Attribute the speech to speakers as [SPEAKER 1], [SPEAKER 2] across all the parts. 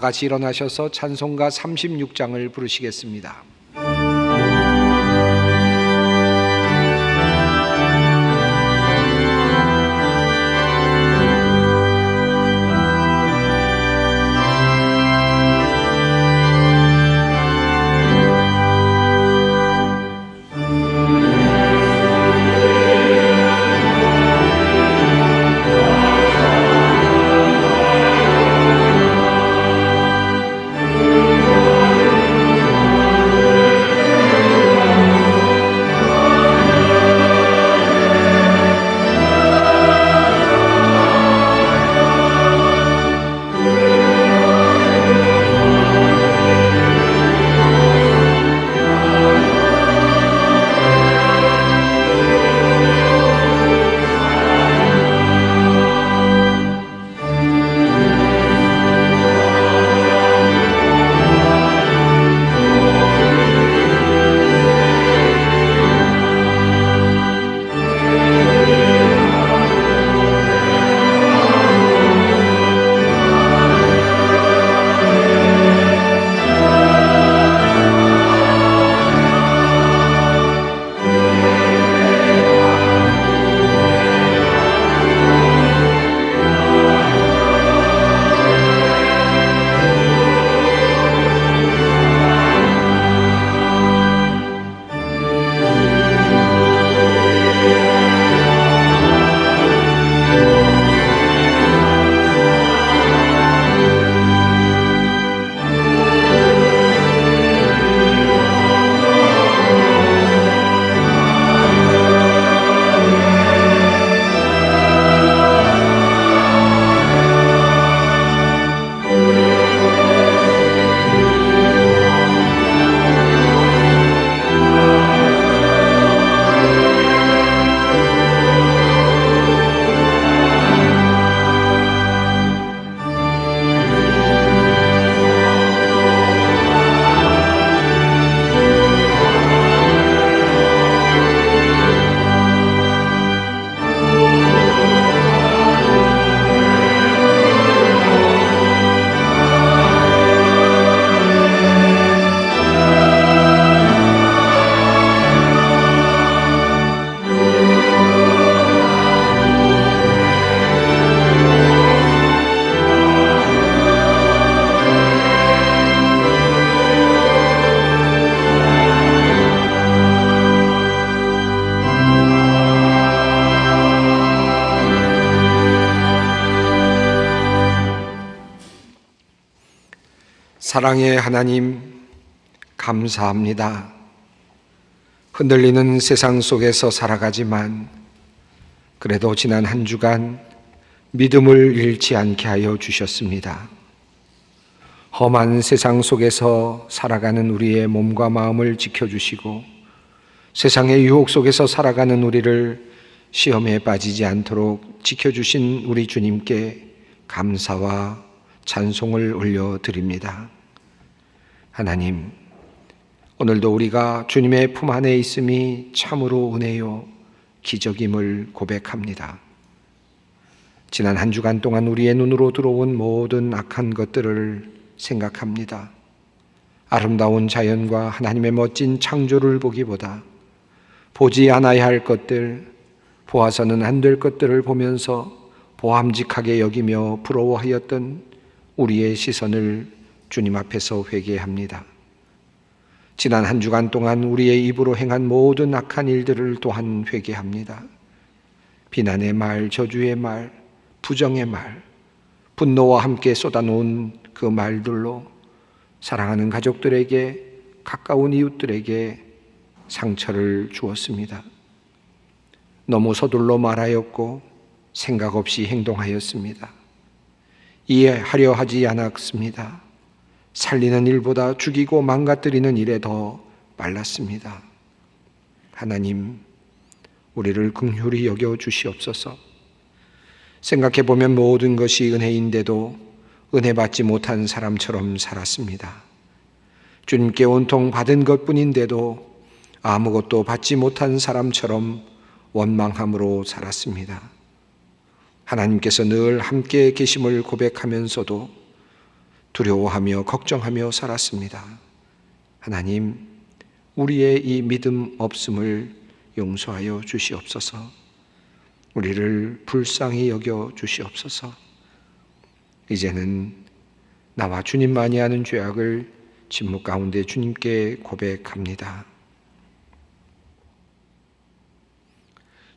[SPEAKER 1] 같이 일어나셔서 찬송가 36장을 부르시겠습니다. 사랑의 하나님, 감사합니다. 흔들리는 세상 속에서 살아가지만 그래도 지난 한 주간 믿음을 잃지 않게 하여 주셨습니다. 험한 세상 속에서 살아가는 우리의 몸과 마음을 지켜주시고 세상의 유혹 속에서 살아가는 우리를 시험에 빠지지 않도록 지켜주신 우리 주님께 감사와 찬송을 올려드립니다. 하나님, 오늘도 우리가 주님의 품 안에 있음이 참으로 은혜요 기적임을 고백합니다. 지난 한 주간 동안 우리의 눈으로 들어온 모든 악한 것들을 생각합니다. 아름다운 자연과 하나님의 멋진 창조를 보기보다 보지 않아야 할 것들, 보아서는 안 될 것들을 보면서 보암직하게 여기며 부러워하였던 우리의 시선을 주님 앞에서 회개합니다. 지난 한 주간 동안 우리의 입으로 행한 모든 악한 일들을 또한 회개합니다. 비난의 말, 저주의 말, 부정의 말, 분노와 함께 쏟아놓은 그 말들로 사랑하는 가족들에게, 가까운 이웃들에게 상처를 주었습니다. 너무 서둘러 말하였고 생각 없이 행동하였습니다. 이해하려 하지 않았습니다. 살리는 일보다 죽이고 망가뜨리는 일에 더 빨랐습니다. 하나님, 우리를 긍휼히 여겨 주시옵소서. 생각해보면 모든 것이 은혜인데도 은혜 받지 못한 사람처럼 살았습니다. 주님께 온통 받은 것뿐인데도 아무것도 받지 못한 사람처럼 원망함으로 살았습니다. 하나님께서 늘 함께 계심을 고백하면서도 두려워하며 걱정하며 살았습니다. 하나님, 우리의 이 믿음 없음을 용서하여 주시옵소서. 우리를 불쌍히 여겨 주시옵소서. 이제는 나와 주님만이 아는 죄악을 침묵 가운데 주님께 고백합니다.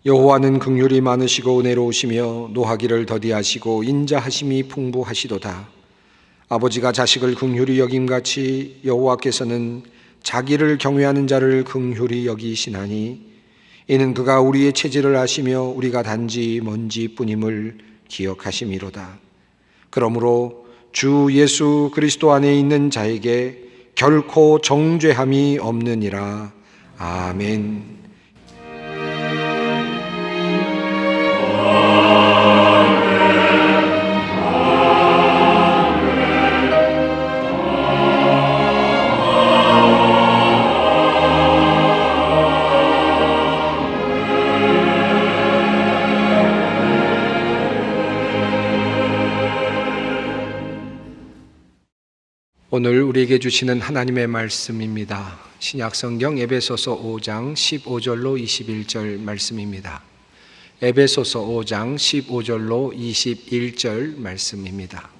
[SPEAKER 1] 여호와는 긍휼이 많으시고 은혜로우시며 노하기를 더디하시고 인자하심이 풍부하시도다. 아버지가 자식을 긍휼히 여김같이 여호와께서는 자기를 경외하는 자를 긍휼히 여기시나니 이는 그가 우리의 체질을 아시며 우리가 단지 먼지뿐임을 기억하심이로다. 그러므로 주 예수 그리스도 안에 있는 자에게 결코 정죄함이 없느니라. 아멘. 오늘 우리에게 주시는 하나님의 말씀입니다. 신약성경 에베소서 5장 15절로 21절 말씀입니다. 에베소서 5장 15절로 21절 말씀입니다.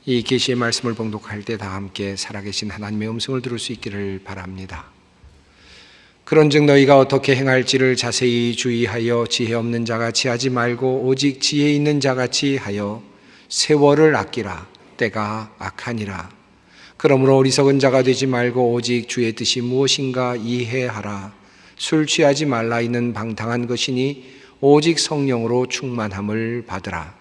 [SPEAKER 1] 이 계시의 말씀을 봉독할 때 다 함께 살아계신 하나님의 음성을 들을 수 있기를 바랍니다. 그런즉 너희가 어떻게 행할지를 자세히 주의하여 지혜 없는 자같이 하지 말고 오직 지혜 있는 자같이 하여 세월을 아끼라. 때가 악하니라. 그러므로 어리석은 자가 되지 말고 오직 주의 뜻이 무엇인가 이해하라. 술 취하지 말라. 이는 방탕한 것이니 오직 성령으로 충만함을 받으라.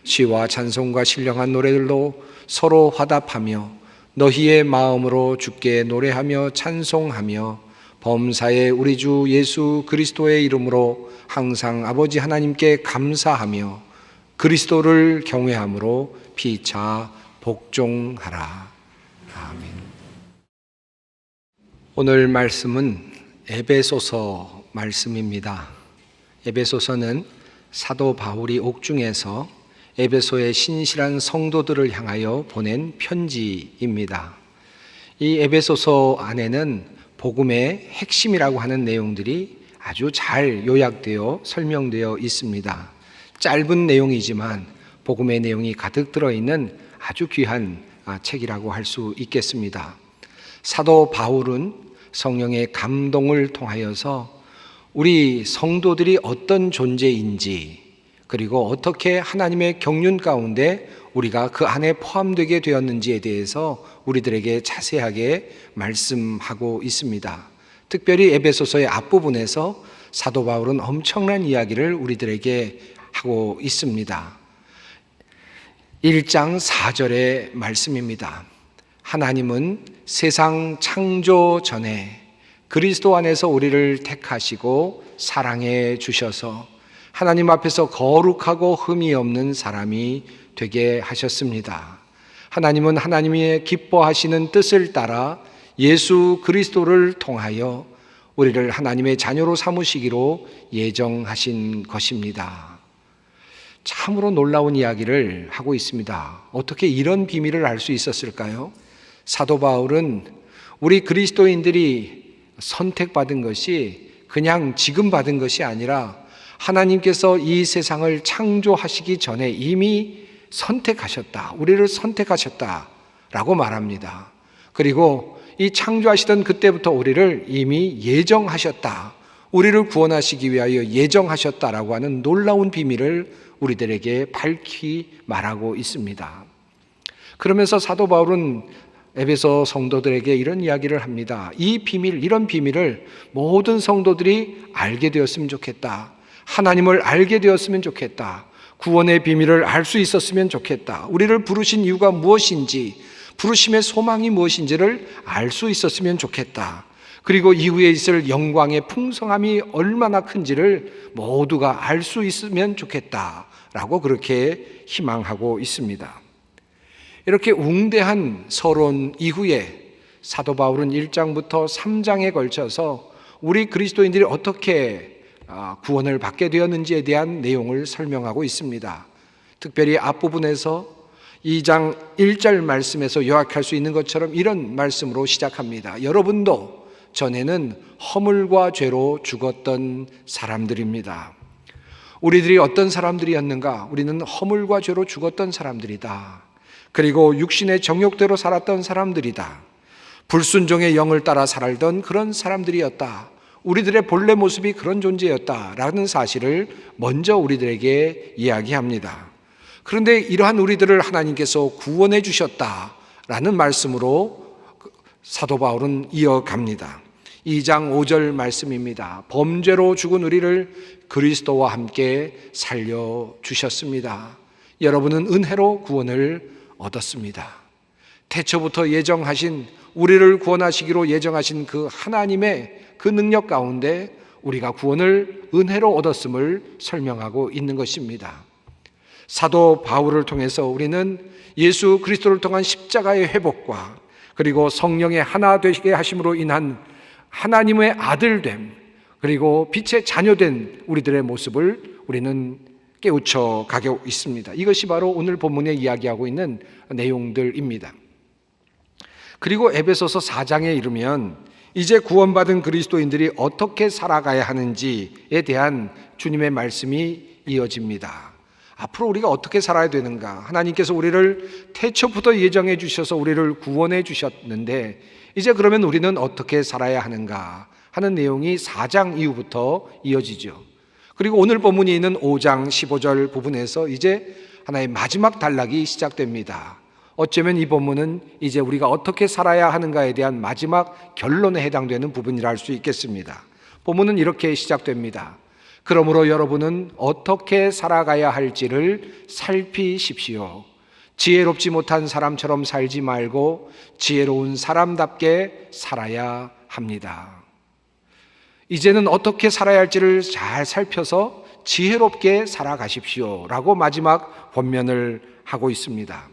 [SPEAKER 1] 시와 찬송과 신령한 노래들로 서로 화답하며 너희의 마음으로 주께 노래하며 찬송하며 범사에 우리 주 예수 그리스도의 이름으로 항상 아버지 하나님께 감사하며 그리스도를 경외함으로 피차 복종하라. 아멘. 오늘 말씀은 에베소서 말씀입니다. 에베소서는 사도 바울이 옥중에서 에베소의 신실한 성도들을 향하여 보낸 편지입니다. 이 에베소서 안에는 복음의 핵심이라고 하는 내용들이 아주 잘 요약되어 설명되어 있습니다. 짧은 내용이지만 복음의 내용이 가득 들어있는 아주 귀한 책이라고 할 수 있겠습니다. 사도 바울은 성령의 감동을 통하여서 우리 성도들이 어떤 존재인지 그리고 어떻게 하나님의 경륜 가운데 우리가 그 안에 포함되게 되었는지에 대해서 우리들에게 자세하게 말씀하고 있습니다. 특별히 에베소서의 앞부분에서 사도 바울은 엄청난 이야기를 우리들에게 하고 있습니다. 1장 4절의 말씀입니다. 하나님은 세상 창조 전에 그리스도 안에서 우리를 택하시고 사랑해 주셔서 하나님 앞에서 거룩하고 흠이 없는 사람이 되게 하셨습니다. 하나님은 하나님의 기뻐하시는 뜻을 따라 예수 그리스도를 통하여 우리를 하나님의 자녀로 삼으시기로 예정하신 것입니다. 참으로 놀라운 이야기를 하고 있습니다. 어떻게 이런 비밀을 알 수 있었을까요? 사도 바울은 우리 그리스도인들이 선택받은 것이 그냥 지금 받은 것이 아니라 하나님께서 이 세상을 창조하시기 전에 이미 선택하셨다. 우리를 선택하셨다라고 말합니다. 그리고 이 창조하시던 그때부터 우리를 이미 예정하셨다. 우리를 구원하시기 위하여 예정하셨다라고 하는 놀라운 비밀을 우리들에게 밝히 말하고 있습니다. 그러면서 사도 바울은 에베소 성도들에게 이런 이야기를 합니다. 이 비밀, 이런 비밀을 모든 성도들이 알게 되었으면 좋겠다. 하나님을 알게 되었으면 좋겠다. 구원의 비밀을 알 수 있었으면 좋겠다. 우리를 부르신 이유가 무엇인지, 부르심의 소망이 무엇인지를 알 수 있었으면 좋겠다. 그리고 이후에 있을 영광의 풍성함이 얼마나 큰지를 모두가 알 수 있으면 좋겠다라고 그렇게 희망하고 있습니다. 이렇게 웅대한 서론 이후에 사도 바울은 1장부터 3장에 걸쳐서 우리 그리스도인들이 어떻게 구원을 받게 되었는지에 대한 내용을 설명하고 있습니다. 특별히 앞부분에서 2장 1절 말씀에서 요약할 수 있는 것처럼 이런 말씀으로 시작합니다. 여러분도 전에는 허물과 죄로 죽었던 사람들입니다. 우리들이 어떤 사람들이었는가? 우리는 허물과 죄로 죽었던 사람들이다. 그리고 육신의 정욕대로 살았던 사람들이다. 불순종의 영을 따라 살던 그런 사람들이었다. 우리들의 본래 모습이 그런 존재였다라는 사실을 먼저 우리들에게 이야기합니다. 그런데 이러한 우리들을 하나님께서 구원해 주셨다라는 말씀으로 사도 바울은 이어갑니다. 2장 5절 말씀입니다. 범죄로 죽은 우리를 그리스도와 함께 살려주셨습니다. 여러분은 은혜로 구원을 얻었습니다. 태초부터 예정하신, 우리를 구원하시기로 예정하신 그 하나님의 그 능력 가운데 우리가 구원을 은혜로 얻었음을 설명하고 있는 것입니다. 사도 바울을 통해서 우리는 예수 그리스도를 통한 십자가의 회복과 그리고 성령의 하나 되게 하심으로 인한 하나님의 아들됨, 그리고 빛의 자녀된 우리들의 모습을 우리는 깨우쳐 가고 있습니다. 이것이 바로 오늘 본문에 이야기하고 있는 내용들입니다. 그리고 에베소서 4장에 이르면 이제 구원받은 그리스도인들이 어떻게 살아가야 하는지에 대한 주님의 말씀이 이어집니다. 앞으로 우리가 어떻게 살아야 되는가? 하나님께서 우리를 태초부터 예정해 주셔서 우리를 구원해 주셨는데 이제 그러면 우리는 어떻게 살아야 하는가 하는 내용이 4장 이후부터 이어지죠. 그리고 오늘 본문이 있는 5장 15절 부분에서 이제 하나의 마지막 단락이 시작됩니다. 어쩌면 이 본문은 이제 우리가 어떻게 살아야 하는가에 대한 마지막 결론에 해당되는 부분이라 할 수 있겠습니다. 본문은 이렇게 시작됩니다. 그러므로 여러분은 어떻게 살아가야 할지를 살피십시오. 지혜롭지 못한 사람처럼 살지 말고 지혜로운 사람답게 살아야 합니다. 이제는 어떻게 살아야 할지를 잘 살펴서 지혜롭게 살아가십시오 라고 마지막 권면을 하고 있습니다.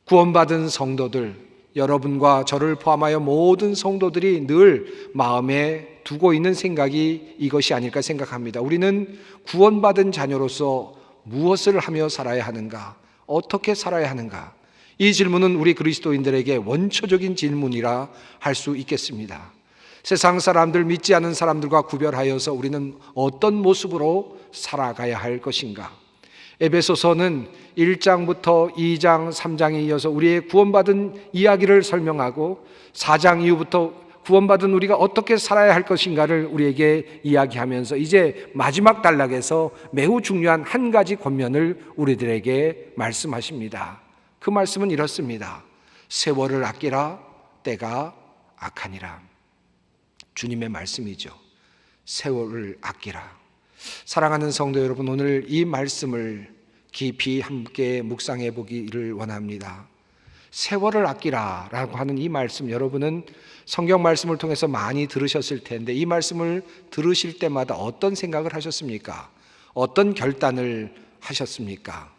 [SPEAKER 1] 구원받은 성도들, 여러분과 저를 포함하여 모든 성도들이 늘 마음에 두고 있는 생각이 이것이 아닐까 생각합니다. 우리는 구원받은 자녀로서 무엇을 하며 살아야 하는가? 어떻게 살아야 하는가? 이 질문은 우리 그리스도인들에게 원초적인 질문이라 할 수 있겠습니다. 세상 사람들, 믿지 않는 사람들과 구별하여서 우리는 어떤 모습으로 살아가야 할 것인가? 에베소서는 1장부터 2장, 3장에 이어서 우리의 구원받은 이야기를 설명하고 4장 이후부터 구원받은 우리가 어떻게 살아야 할 것인가를 우리에게 이야기하면서 이제 마지막 단락에서 매우 중요한 한 가지 권면을 우리들에게 말씀하십니다. 그 말씀은 이렇습니다. 세월을 아끼라, 때가 악하니라. 주님의 말씀이죠. 세월을 아끼라. 사랑하는 성도 여러분, 오늘 이 말씀을 깊이 함께 묵상해 보기를 원합니다. 세월을 아끼라 라고 하는 이 말씀, 여러분은 성경 말씀을 통해서 많이 들으셨을 텐데 이 말씀을 들으실 때마다 어떤 생각을 하셨습니까? 어떤 결단을 하셨습니까?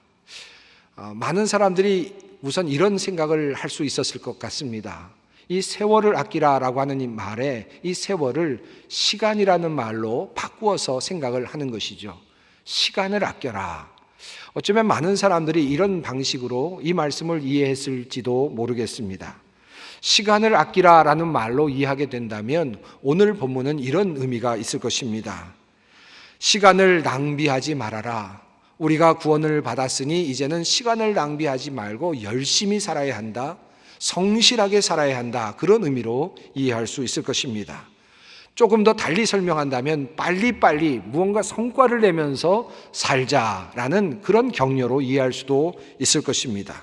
[SPEAKER 1] 많은 사람들이 우선 이런 생각을 할 수 있었을 것 같습니다. 이 세월을 아끼라라고 하는 이 말에 이 세월을 시간이라는 말로 바꾸어서 생각을 하는 것이죠. 시간을 아껴라. 어쩌면 많은 사람들이 이런 방식으로 이 말씀을 이해했을지도 모르겠습니다. 시간을 아끼라라는 말로 이해하게 된다면 오늘 본문은 이런 의미가 있을 것입니다. 시간을 낭비하지 말아라. 우리가 구원을 받았으니 이제는 시간을 낭비하지 말고 열심히 살아야 한다. 성실하게 살아야 한다. 그런 의미로 이해할 수 있을 것입니다. 조금 더 달리 설명한다면 빨리빨리 무언가 성과를 내면서 살자라는 그런 격려로 이해할 수도 있을 것입니다.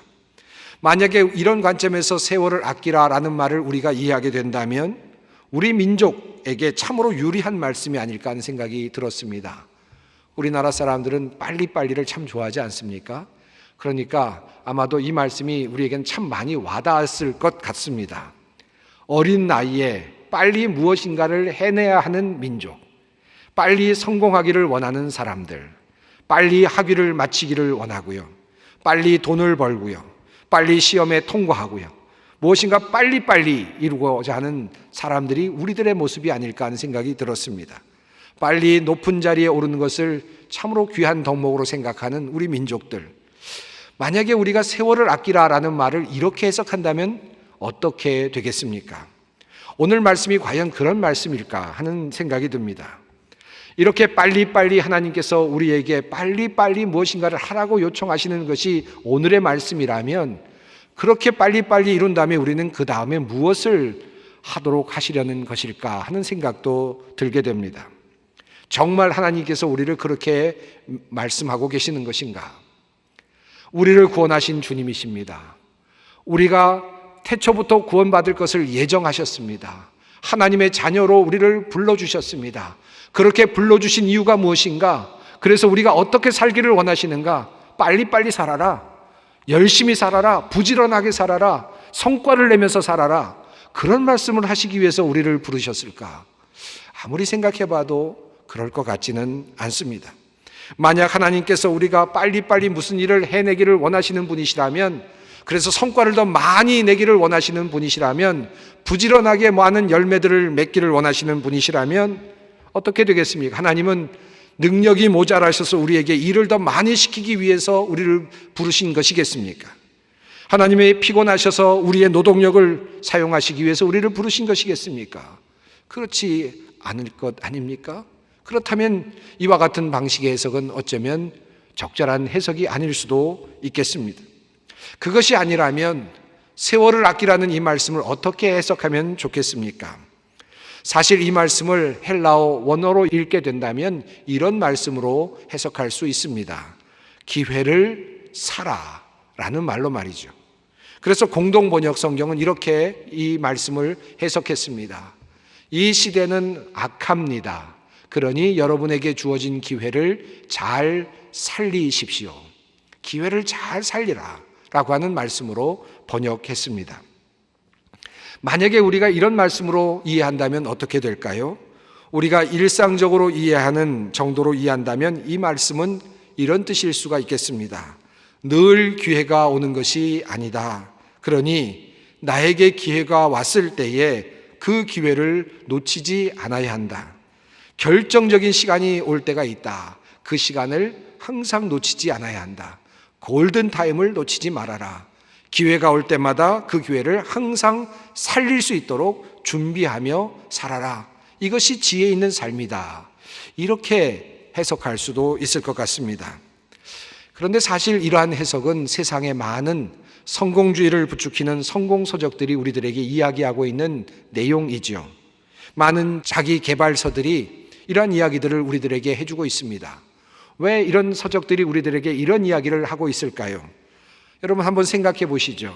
[SPEAKER 1] 만약에 이런 관점에서 세월을 아끼라라는 말을 우리가 이해하게 된다면 우리 민족에게 참으로 유리한 말씀이 아닐까 하는 생각이 들었습니다. 우리나라 사람들은 빨리빨리를 참 좋아하지 않습니까? 그러니까 아마도 이 말씀이 우리에게는 참 많이 와닿았을 것 같습니다. 어린 나이에 빨리 무엇인가를 해내야 하는 민족, 빨리 성공하기를 원하는 사람들, 빨리 학위를 마치기를 원하고요, 빨리 돈을 벌고요, 빨리 시험에 통과하고요, 무엇인가 빨리빨리 이루고자 하는 사람들이 우리들의 모습이 아닐까 하는 생각이 들었습니다. 빨리 높은 자리에 오르는 것을 참으로 귀한 덕목으로 생각하는 우리 민족들, 만약에 우리가 세월을 아끼라라는 말을 이렇게 해석한다면 어떻게 되겠습니까? 오늘 말씀이 과연 그런 말씀일까 하는 생각이 듭니다. 이렇게 빨리빨리 하나님께서 우리에게 빨리빨리 무엇인가를 하라고 요청하시는 것이 오늘의 말씀이라면, 그렇게 빨리빨리 이룬 다음에 우리는 그 다음에 무엇을 하도록 하시려는 것일까 하는 생각도 들게 됩니다. 정말 하나님께서 우리를 그렇게 말씀하고 계시는 것인가? 우리를 구원하신 주님이십니다. 우리가 태초부터 구원받을 것을 예정하셨습니다. 하나님의 자녀로 우리를 불러주셨습니다. 그렇게 불러주신 이유가 무엇인가? 그래서 우리가 어떻게 살기를 원하시는가? 빨리빨리 살아라, 열심히 살아라, 부지런하게 살아라, 성과를 내면서 살아라, 그런 말씀을 하시기 위해서 우리를 부르셨을까? 아무리 생각해봐도 그럴 것 같지는 않습니다. 만약 하나님께서 우리가 빨리빨리 무슨 일을 해내기를 원하시는 분이시라면, 그래서 성과를 더 많이 내기를 원하시는 분이시라면, 부지런하게 많은 열매들을 맺기를 원하시는 분이시라면 어떻게 되겠습니까? 하나님은 능력이 모자라셔서 우리에게 일을 더 많이 시키기 위해서 우리를 부르신 것이겠습니까? 하나님의 피곤하셔서 우리의 노동력을 사용하시기 위해서 우리를 부르신 것이겠습니까? 그렇지 않을 것 아닙니까? 그렇다면 이와 같은 방식의 해석은 어쩌면 적절한 해석이 아닐 수도 있겠습니다. 그것이 아니라면 세월을 아끼라는 이 말씀을 어떻게 해석하면 좋겠습니까? 사실 이 말씀을 헬라어 원어로 읽게 된다면 이런 말씀으로 해석할 수 있습니다. 기회를 사라 라는 말로 말이죠. 그래서 공동번역 성경은 이렇게 이 말씀을 해석했습니다. 이 시대는 악합니다. 그러니 여러분에게 주어진 기회를 잘 살리십시오. 기회를 잘 살리라 라고 하는 말씀으로 번역했습니다. 만약에 우리가 이런 말씀으로 이해한다면 어떻게 될까요? 우리가 일상적으로 이해하는 정도로 이해한다면 이 말씀은 이런 뜻일 수가 있겠습니다. 늘 기회가 오는 것이 아니다. 그러니 나에게 기회가 왔을 때에 그 기회를 놓치지 않아야 한다. 결정적인 시간이 올 때가 있다. 그 시간을 항상 놓치지 않아야 한다. 골든타임을 놓치지 말아라. 기회가 올 때마다 그 기회를 항상 살릴 수 있도록 준비하며 살아라. 이것이 지혜 있는 삶이다. 이렇게 해석할 수도 있을 것 같습니다. 그런데 사실 이러한 해석은 세상의 많은 성공주의를 부추기는 성공서적들이 우리들에게 이야기하고 있는 내용이죠. 많은 자기 개발서들이 이러한 이야기들을 우리들에게 해주고 있습니다. 왜 이런 서적들이 우리들에게 이런 이야기를 하고 있을까요? 여러분 한번 생각해 보시죠.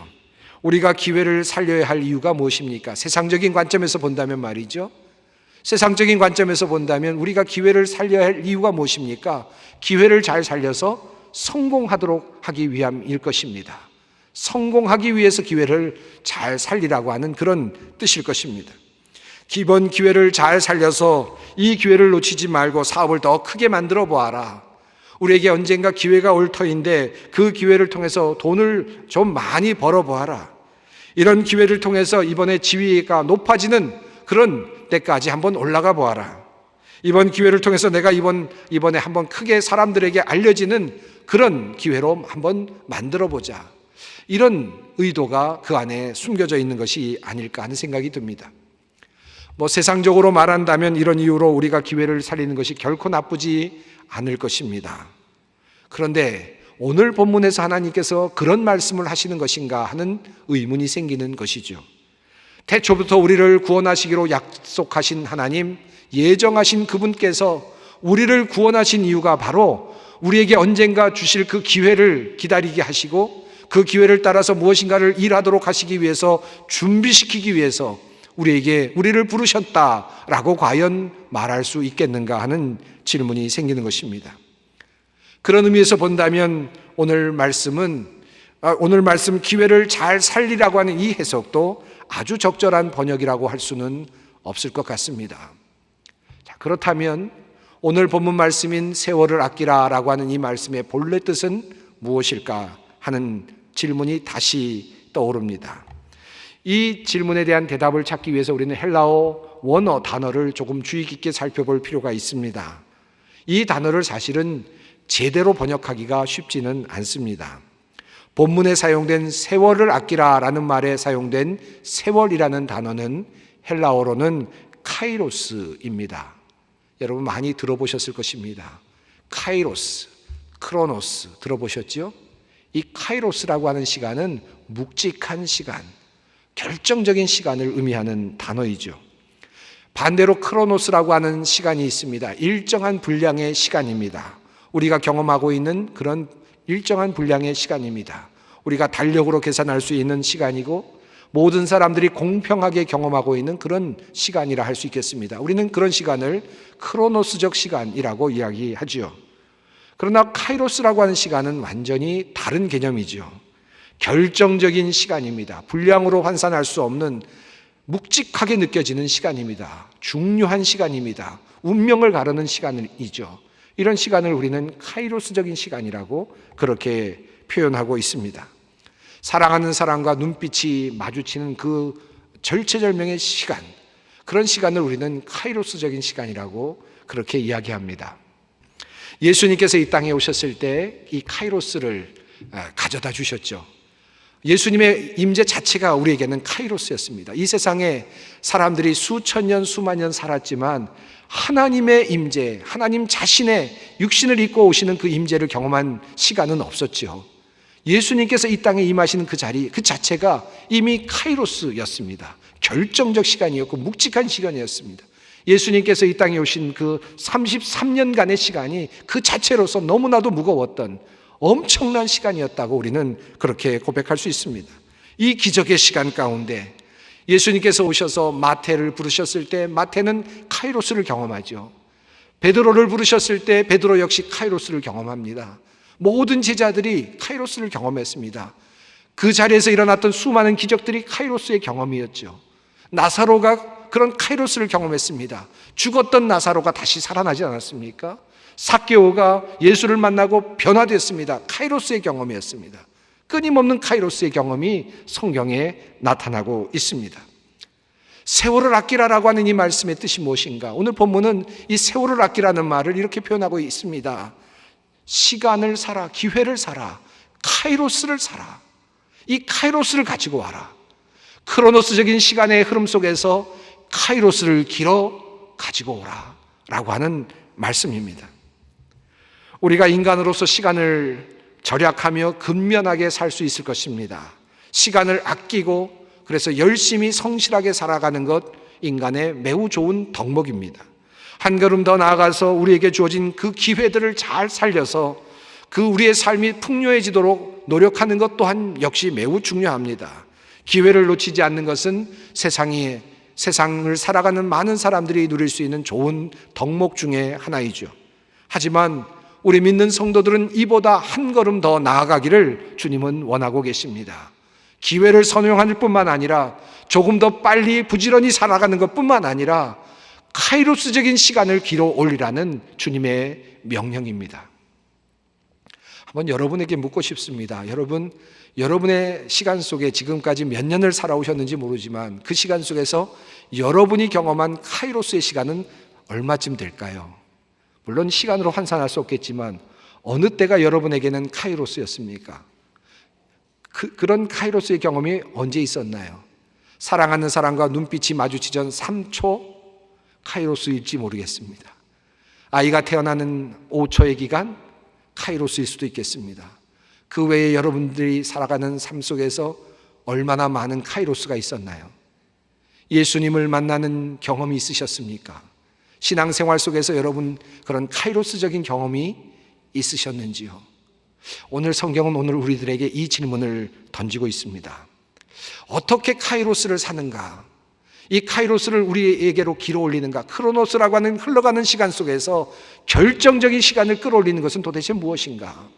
[SPEAKER 1] 우리가 기회를 살려야 할 이유가 무엇입니까? 세상적인 관점에서 본다면 말이죠. 세상적인 관점에서 본다면 우리가 기회를 살려야 할 이유가 무엇입니까? 기회를 잘 살려서 성공하도록 하기 위함일 것입니다. 성공하기 위해서 기회를 잘 살리라고 하는 그런 뜻일 것입니다. 이번 기회를 잘 살려서 이 기회를 놓치지 말고 사업을 더 크게 만들어 보아라. 우리에게 언젠가 기회가 올 터인데 그 기회를 통해서 돈을 좀 많이 벌어 보아라. 이런 기회를 통해서 이번에 지위가 높아지는 그런 때까지 한번 올라가 보아라. 이번 기회를 통해서 내가 이번에 한번 크게 사람들에게 알려지는 그런 기회로 한번 만들어 보자. 이런 의도가 그 안에 숨겨져 있는 것이 아닐까 하는 생각이 듭니다. 세상적으로 말한다면 이런 이유로 우리가 기회를 살리는 것이 결코 나쁘지 않을 것입니다. 그런데 오늘 본문에서 하나님께서 그런 말씀을 하시는 것인가 하는 의문이 생기는 것이죠. 태초부터 우리를 구원하시기로 약속하신 하나님, 예정하신 그분께서 우리를 구원하신 이유가 바로 우리에게 언젠가 주실 그 기회를 기다리게 하시고 그 기회를 따라서 무엇인가를 일하도록 하시기 위해서 준비시키기 위해서 우리를 부르셨다라고 과연 말할 수 있겠는가 하는 질문이 생기는 것입니다. 그런 의미에서 본다면 오늘 말씀 기회를 잘 살리라고 하는 이 해석도 아주 적절한 번역이라고 할 수는 없을 것 같습니다. 자, 그렇다면 오늘 본문 말씀인 세월을 아끼라라고 하는 이 말씀의 본래 뜻은 무엇일까 하는 질문이 다시 떠오릅니다. 이 질문에 대한 대답을 찾기 위해서 우리는 헬라어 원어 단어를 조금 주의 깊게 살펴볼 필요가 있습니다. 이 단어를 사실은 제대로 번역하기가 쉽지는 않습니다. 본문에 사용된 세월을 아끼라라는 말에 사용된 세월이라는 단어는 헬라어로는 카이로스입니다. 여러분 많이 들어보셨을 것입니다. 카이로스, 크로노스 들어보셨죠? 이 카이로스라고 하는 시간은 묵직한 시간, 결정적인 시간을 의미하는 단어이죠. 반대로 크로노스라고 하는 시간이 있습니다. 일정한 분량의 시간입니다. 우리가 경험하고 있는 그런 일정한 분량의 시간입니다. 우리가 달력으로 계산할 수 있는 시간이고 모든 사람들이 공평하게 경험하고 있는 그런 시간이라 할 수 있겠습니다. 우리는 그런 시간을 크로노스적 시간이라고 이야기하지요. 그러나 카이로스라고 하는 시간은 완전히 다른 개념이죠. 결정적인 시간입니다. 분량으로 환산할 수 없는 묵직하게 느껴지는 시간입니다. 중요한 시간입니다. 운명을 가르는 시간이죠. 이런 시간을 우리는 카이로스적인 시간이라고 그렇게 표현하고 있습니다. 사랑하는 사람과 눈빛이 마주치는 그 절체절명의 시간, 그런 시간을 우리는 카이로스적인 시간이라고 그렇게 이야기합니다. 예수님께서 이 땅에 오셨을 때 이 카이로스를 가져다 주셨죠. 예수님의 임재 자체가 우리에게는 카이로스였습니다. 이 세상에 사람들이 수천 년, 수만 년 살았지만 하나님의 임재, 하나님 자신의 육신을 입고 오시는 그 임재를 경험한 시간은 없었죠. 예수님께서 이 땅에 임하시는 그 자리, 그 자체가 이미 카이로스였습니다. 결정적 시간이었고 묵직한 시간이었습니다. 예수님께서 이 땅에 오신 그 33년간의 시간이 그 자체로서 너무나도 무거웠던 엄청난 시간이었다고 우리는 그렇게 고백할 수 있습니다. 이 기적의 시간 가운데 예수님께서 오셔서 마태를 부르셨을 때 마태는 카이로스를 경험하죠. 베드로를 부르셨을 때 베드로 역시 카이로스를 경험합니다. 모든 제자들이 카이로스를 경험했습니다. 그 자리에서 일어났던 수많은 기적들이 카이로스의 경험이었죠. 나사로가 그런 카이로스를 경험했습니다. 죽었던 나사로가 다시 살아나지 않았습니까? 삭개오가 예수를 만나고 변화됐습니다. 카이로스의 경험이었습니다. 끊임없는 카이로스의 경험이 성경에 나타나고 있습니다. 세월을 아끼라라고 하는 이 말씀의 뜻이 무엇인가? 오늘 본문은 이 세월을 아끼라는 말을 이렇게 표현하고 있습니다. 시간을 살아, 기회를 살아, 카이로스를 살아. 이 카이로스를 가지고 와라. 크로노스적인 시간의 흐름 속에서 카이로스를 길어 가지고 오라 라고 하는 말씀입니다. 우리가 인간으로서 시간을 절약하며 근면하게 살 수 있을 것입니다. 시간을 아끼고 그래서 열심히 성실하게 살아가는 것 인간의 매우 좋은 덕목입니다. 한 걸음 더 나아가서 우리에게 주어진 그 기회들을 잘 살려서 그 우리의 삶이 풍요해지도록 노력하는 것 또한 역시 매우 중요합니다. 기회를 놓치지 않는 것은 세상을 살아가는 많은 사람들이 누릴 수 있는 좋은 덕목 중에 하나이죠. 하지만 우리 믿는 성도들은 이보다 한 걸음 더 나아가기를 주님은 원하고 계십니다. 기회를 선용할 뿐만 아니라 조금 더 빨리 부지런히 살아가는 것뿐만 아니라 카이로스적인 시간을 길어 올리라는 주님의 명령입니다. 한번 여러분에게 묻고 싶습니다. 여러분의 시간 속에 지금까지 몇 년을 살아오셨는지 모르지만 그 시간 속에서 여러분이 경험한 카이로스의 시간은 얼마쯤 될까요? 물론 시간으로 환산할 수 없겠지만 어느 때가 여러분에게는 카이로스였습니까? 그런 카이로스의 경험이 언제 있었나요? 사랑하는 사람과 눈빛이 마주치던 3초 카이로스일지 모르겠습니다. 아이가 태어나는 5초의 기간 카이로스일 수도 있겠습니다. 그 외에 여러분들이 살아가는 삶 속에서 얼마나 많은 카이로스가 있었나요? 예수님을 만나는 경험이 있으셨습니까? 신앙생활 속에서 여러분 그런 카이로스적인 경험이 있으셨는지요? 오늘 성경은 오늘 우리들에게 이 질문을 던지고 있습니다. 어떻게 카이로스를 사는가? 이 카이로스를 우리에게로 길어 올리는가? 크로노스라고 하는 흘러가는 시간 속에서 결정적인 시간을 끌어올리는 것은 도대체 무엇인가?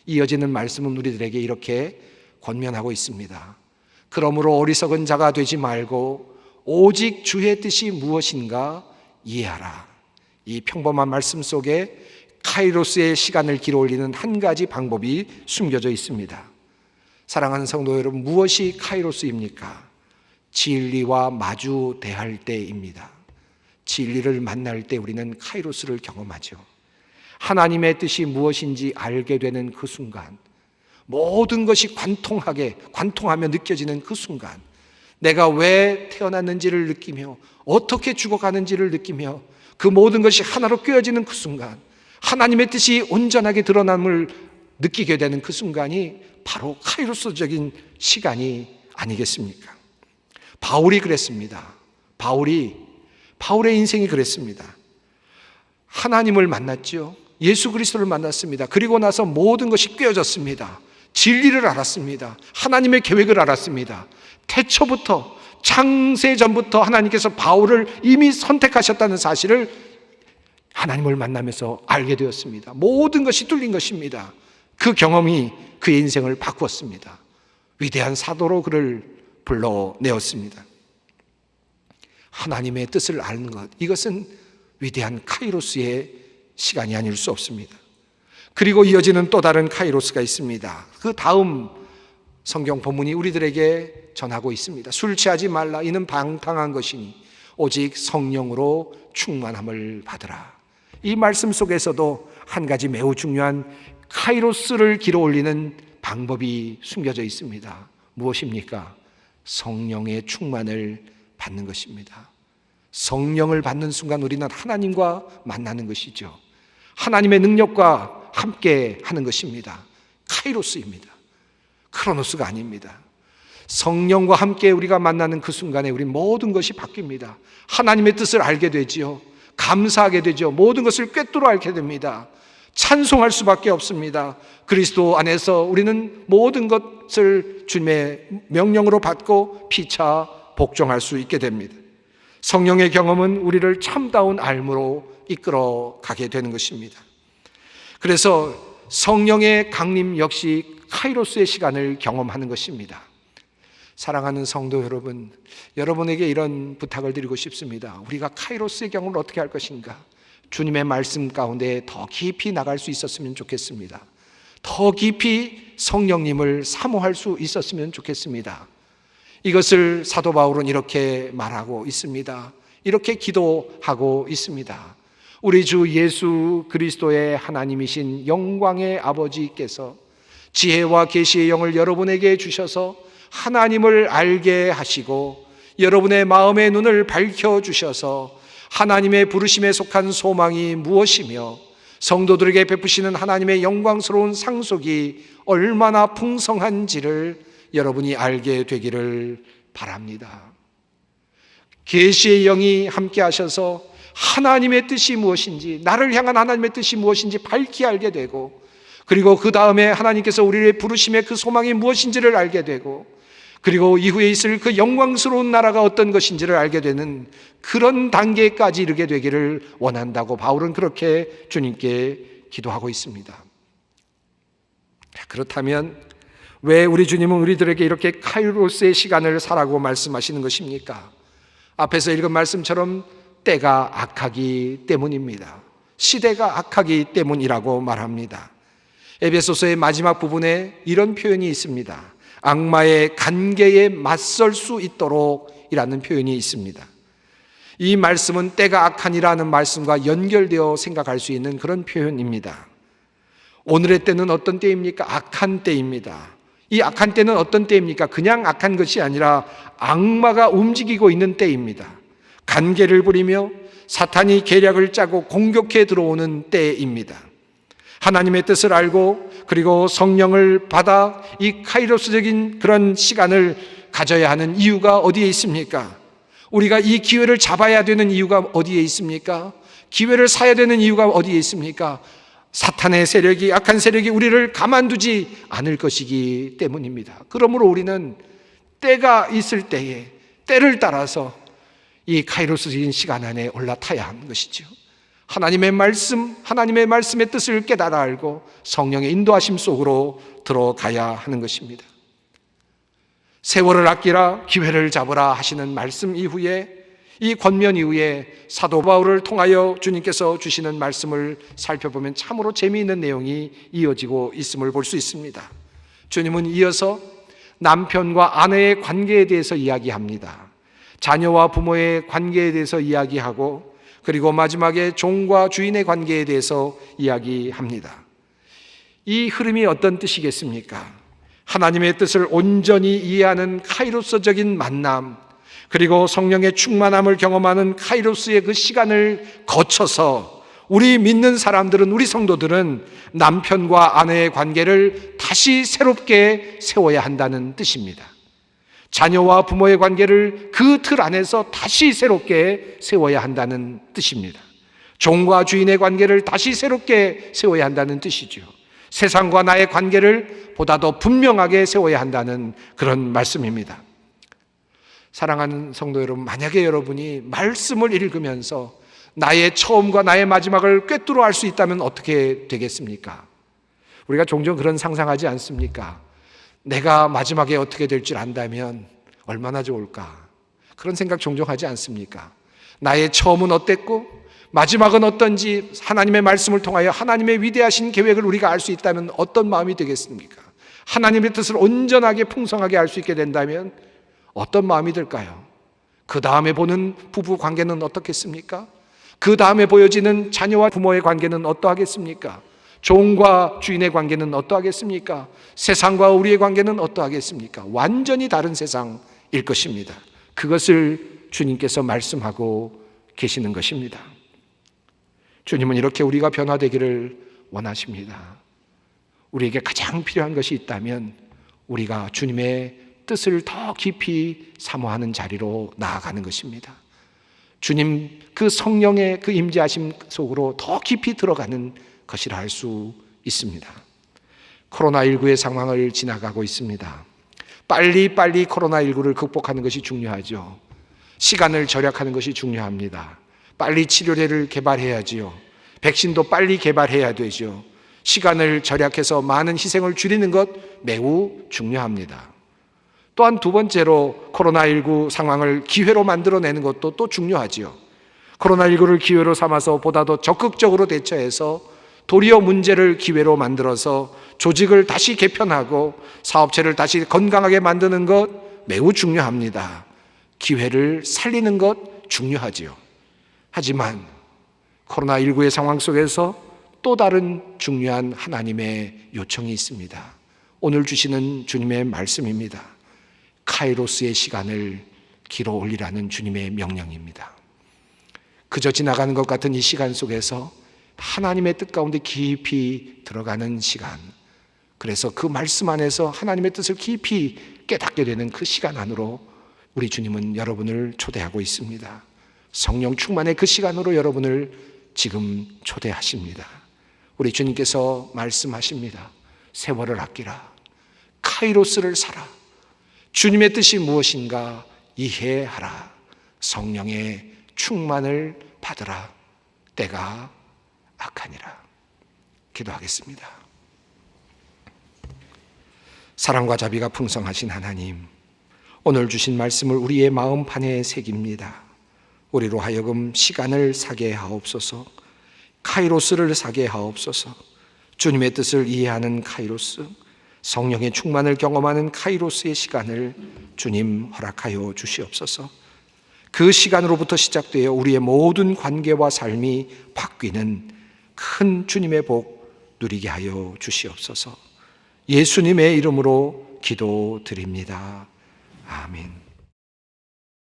[SPEAKER 1] 이어지는 말씀은 우리들에게 이렇게 권면하고 있습니다. 그러므로 어리석은 자가 되지 말고 오직 주의 뜻이 무엇인가 이해하라. 이 평범한 말씀 속에 카이로스의 시간을 길어 올리는 한 가지 방법이 숨겨져 있습니다. 사랑하는 성도 여러분, 무엇이 카이로스입니까? 진리와 마주 대할 때입니다. 진리를 만날 때 우리는 카이로스를 경험하죠. 하나님의 뜻이 무엇인지 알게 되는 그 순간, 모든 것이 관통하며 느껴지는 그 순간, 내가 왜 태어났는지를 느끼며 어떻게 죽어가는지를 느끼며 그 모든 것이 하나로 꿰어지는 그 순간, 하나님의 뜻이 온전하게 드러남을 느끼게 되는 그 순간이 바로 카이로스적인 시간이 아니겠습니까? 바울이 그랬습니다. 바울의 인생이 그랬습니다. 하나님을 만났죠. 예수 그리스도를 만났습니다. 그리고 나서 모든 것이 꿰어졌습니다. 진리를 알았습니다. 하나님의 계획을 알았습니다. 태초부터, 창세 전부터 하나님께서 바울을 이미 선택하셨다는 사실을 하나님을 만나면서 알게 되었습니다. 모든 것이 뚫린 것입니다. 그 경험이 그의 인생을 바꾸었습니다. 위대한 사도로 그를 불러내었습니다. 하나님의 뜻을 아는 것, 이것은 위대한 카이로스의 시간이 아닐 수 없습니다. 그리고 이어지는 또 다른 카이로스가 있습니다. 그 다음 성경 본문이 우리들에게 전하고 있습니다. 술 취하지 말라, 이는 방탕한 것이니 오직 성령으로 충만함을 받으라. 이 말씀 속에서도 한 가지 매우 중요한 카이로스를 길어올리는 방법이 숨겨져 있습니다. 무엇입니까? 성령의 충만을 받는 것입니다. 성령을 받는 순간 우리는 하나님과 만나는 것이죠. 하나님의 능력과 함께 하는 것입니다. 카이로스입니다. 크로노스가 아닙니다. 성령과 함께 우리가 만나는 그 순간에 우리 모든 것이 바뀝니다. 하나님의 뜻을 알게 되지요. 감사하게 되죠. 모든 것을 꿰뚫어 알게 됩니다. 찬송할 수밖에 없습니다. 그리스도 안에서 우리는 모든 것을 주님의 명령으로 받고 피차 복종할 수 있게 됩니다. 성령의 경험은 우리를 참다운 알므로 이끌어 가게 되는 것입니다. 그래서 성령의 강림 역시 카이로스의 시간을 경험하는 것입니다. 사랑하는 성도 여러분, 여러분에게 이런 부탁을 드리고 싶습니다. 우리가 카이로스의 경험을 어떻게 할 것인가? 주님의 말씀 가운데 더 깊이 나갈 수 있었으면 좋겠습니다. 더 깊이 성령님을 사모할 수 있었으면 좋겠습니다. 이것을 사도 바울은 이렇게 말하고 있습니다. 이렇게 기도하고 있습니다. 우리 주 예수 그리스도의 하나님이신 영광의 아버지께서 지혜와 계시의 영을 여러분에게 주셔서 하나님을 알게 하시고 여러분의 마음의 눈을 밝혀주셔서 하나님의 부르심에 속한 소망이 무엇이며 성도들에게 베푸시는 하나님의 영광스러운 상속이 얼마나 풍성한지를 여러분이 알게 되기를 바랍니다. 계시의 영이 함께 하셔서 하나님의 뜻이 무엇인지, 나를 향한 하나님의 뜻이 무엇인지 밝히 알게 되고, 그리고 그 다음에 하나님께서 우리의 부르심의 그 소망이 무엇인지를 알게 되고, 그리고 이후에 있을 그 영광스러운 나라가 어떤 것인지를 알게 되는 그런 단계까지 이르게 되기를 원한다고 바울은 그렇게 주님께 기도하고 있습니다. 그렇다면 왜 우리 주님은 우리들에게 이렇게 카이로스의 시간을 사라고 말씀하시는 것입니까? 앞에서 읽은 말씀처럼 때가 악하기 때문입니다. 시대가 악하기 때문이라고 말합니다. 에베소서의 마지막 부분에 이런 표현이 있습니다. 악마의 간계에 맞설 수 있도록 이라는 표현이 있습니다. 이 말씀은 때가 악하니라는 말씀과 연결되어 생각할 수 있는 그런 표현입니다. 오늘의 때는 어떤 때입니까? 악한 때입니다. 이 악한 때는 어떤 때입니까? 그냥 악한 것이 아니라 악마가 움직이고 있는 때입니다. 간계를 부리며 사탄이 계략을 짜고 공격해 들어오는 때입니다. 하나님의 뜻을 알고 그리고 성령을 받아 이 카이로스적인 그런 시간을 가져야 하는 이유가 어디에 있습니까? 우리가 이 기회를 잡아야 되는 이유가 어디에 있습니까? 기회를 사야 되는 이유가 어디에 있습니까? 사탄의 세력이, 악한 세력이 우리를 가만두지 않을 것이기 때문입니다. 그러므로 우리는 때가 있을 때에 때를 따라서 이 카이로스적인 시간 안에 올라타야 하는 것이죠. 하나님의 말씀의 뜻을 깨달아 알고 성령의 인도하심 속으로 들어가야 하는 것입니다. 세월을 아끼라 기회를 잡으라 하시는 말씀 이후에, 이 권면 이후에 사도 바울을 통하여 주님께서 주시는 말씀을 살펴보면 참으로 재미있는 내용이 이어지고 있음을 볼 수 있습니다. 주님은 이어서 남편과 아내의 관계에 대해서 이야기합니다. 자녀와 부모의 관계에 대해서 이야기하고, 그리고 마지막에 종과 주인의 관계에 대해서 이야기합니다. 이 흐름이 어떤 뜻이겠습니까? 하나님의 뜻을 온전히 이해하는 카이로스적인 만남, 그리고 성령의 충만함을 경험하는 카이로스의 그 시간을 거쳐서 우리 믿는 사람들은, 우리 성도들은 남편과 아내의 관계를 다시 새롭게 세워야 한다는 뜻입니다. 자녀와 부모의 관계를 그 틀 안에서 다시 새롭게 세워야 한다는 뜻입니다. 종과 주인의 관계를 다시 새롭게 세워야 한다는 뜻이죠. 세상과 나의 관계를 보다 더 분명하게 세워야 한다는 그런 말씀입니다. 사랑하는 성도 여러분, 만약에 여러분이 말씀을 읽으면서 나의 처음과 나의 마지막을 꿰뚫어 알 수 있다면 어떻게 되겠습니까? 우리가 종종 그런 상상하지 않습니까? 내가 마지막에 어떻게 될 줄 안다면 얼마나 좋을까? 그런 생각 종종 하지 않습니까? 나의 처음은 어땠고 마지막은 어떤지 하나님의 말씀을 통하여 하나님의 위대하신 계획을 우리가 알 수 있다면 어떤 마음이 되겠습니까? 하나님의 뜻을 온전하게 풍성하게 알 수 있게 된다면 어떤 마음이 들까요? 그 다음에 보는 부부 관계는 어떻겠습니까? 그 다음에 보여지는 자녀와 부모의 관계는 어떠하겠습니까? 종과 주인의 관계는 어떠하겠습니까? 세상과 우리의 관계는 어떠하겠습니까? 완전히 다른 세상일 것입니다. 그것을 주님께서 말씀하고 계시는 것입니다. 주님은 이렇게 우리가 변화되기를 원하십니다. 우리에게 가장 필요한 것이 있다면 우리가 주님의 뜻을 더 깊이 사모하는 자리로 나아가는 것입니다. 주님 그 성령의 그 임재하심 속으로 더 깊이 들어가는 것이라 할 수 있습니다. 코로나19의 상황을 지나가고 있습니다. 빨리 코로나19를 극복하는 것이 중요하죠. 시간을 절약하는 것이 중요합니다. 빨리 치료제를 개발해야지요. 백신도 빨리 개발해야 되죠. 시간을 절약해서 많은 희생을 줄이는 것 매우 중요합니다. 또한 두 번째로 코로나19 상황을 기회로 만들어내는 것도 또 중요하지요. 코로나19를 기회로 삼아서 보다 더 적극적으로 대처해서 도리어 문제를 기회로 만들어서 조직을 다시 개편하고 사업체를 다시 건강하게 만드는 것 매우 중요합니다. 기회를 살리는 것 중요하지요. 하지만 코로나19의 상황 속에서 또 다른 중요한 하나님의 요청이 있습니다. 오늘 주시는 주님의 말씀입니다. 카이로스의 시간을 길어 올리라는 주님의 명령입니다. 그저 지나가는 것 같은 이 시간 속에서 하나님의 뜻 가운데 깊이 들어가는 시간, 그래서 그 말씀 안에서 하나님의 뜻을 깊이 깨닫게 되는 그 시간 안으로 우리 주님은 여러분을 초대하고 있습니다. 성령 충만의 그 시간으로 여러분을 지금 초대하십니다. 우리 주님께서 말씀하십니다. 세월을 아끼라. 카이로스를 살아. 주님의 뜻이 무엇인가 이해하라. 성령의 충만을 받으라. 때가 악하니라. 기도하겠습니다. 사랑과 자비가 풍성하신 하나님, 오늘 주신 말씀을 우리의 마음판에 새깁니다. 우리로 하여금 시간을 사게 하옵소서, 카이로스를 사게 하옵소서. 주님의 뜻을 이해하는 카이로스, 성령의 충만을 경험하는 카이로스의 시간을 주님 허락하여 주시옵소서. 그 시간으로부터 시작되어 우리의 모든 관계와 삶이 바뀌는 큰 주님의 복 누리게 하여 주시옵소서. 예수님의 이름으로 기도드립니다. 아멘.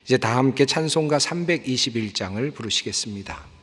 [SPEAKER 1] 이제 다 함께 찬송가 321장을 부르시겠습니다.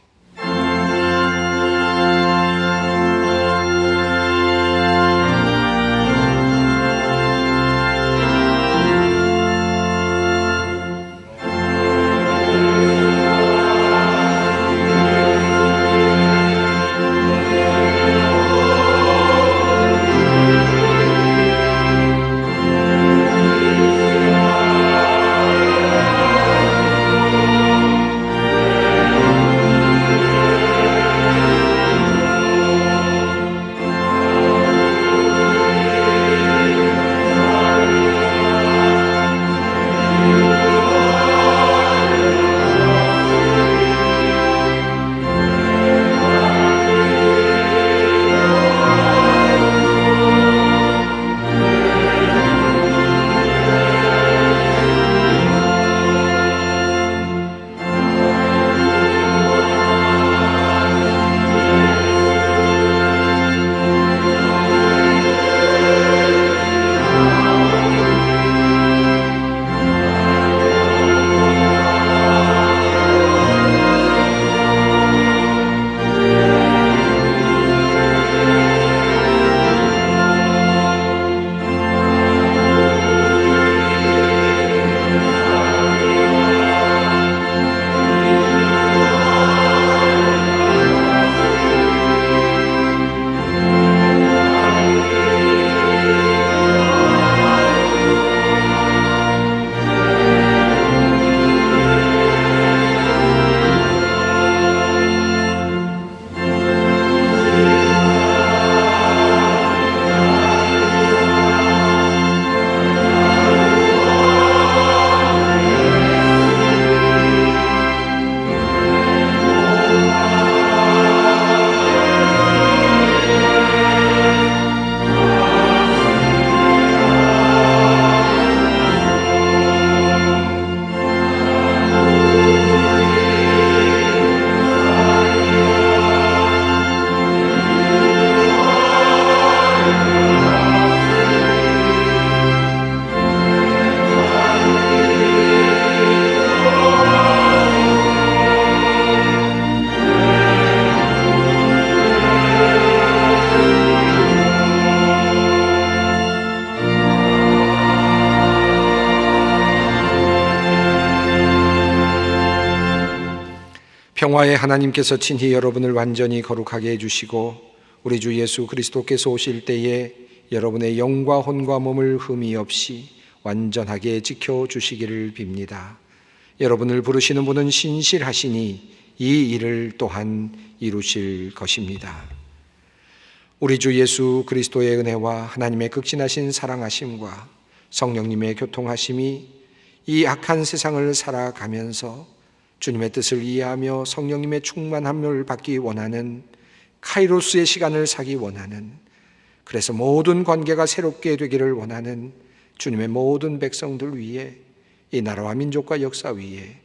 [SPEAKER 1] 평화의 하나님께서 친히 여러분을 완전히 거룩하게 해주시고 우리 주 예수 그리스도께서 오실 때에 여러분의 영과 혼과 몸을 흠이 없이 완전하게 지켜주시기를 빕니다. 여러분을 부르시는 분은 신실하시니 이 일을 또한 이루실 것입니다. 우리 주 예수 그리스도의 은혜와 하나님의 극진하신 사랑하심과 성령님의 교통하심이 이 악한 세상을 살아가면서 주님의 뜻을 이해하며 성령님의 충만함을 받기 원하는 카이로스의 시간을 사기 원하는, 그래서 모든 관계가 새롭게 되기를 원하는 주님의 모든 백성들 위에, 이 나라와 민족과 역사 위에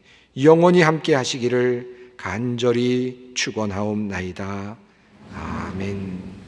[SPEAKER 1] 영원히 함께 하시기를 간절히 축원하옵나이다. 아멘.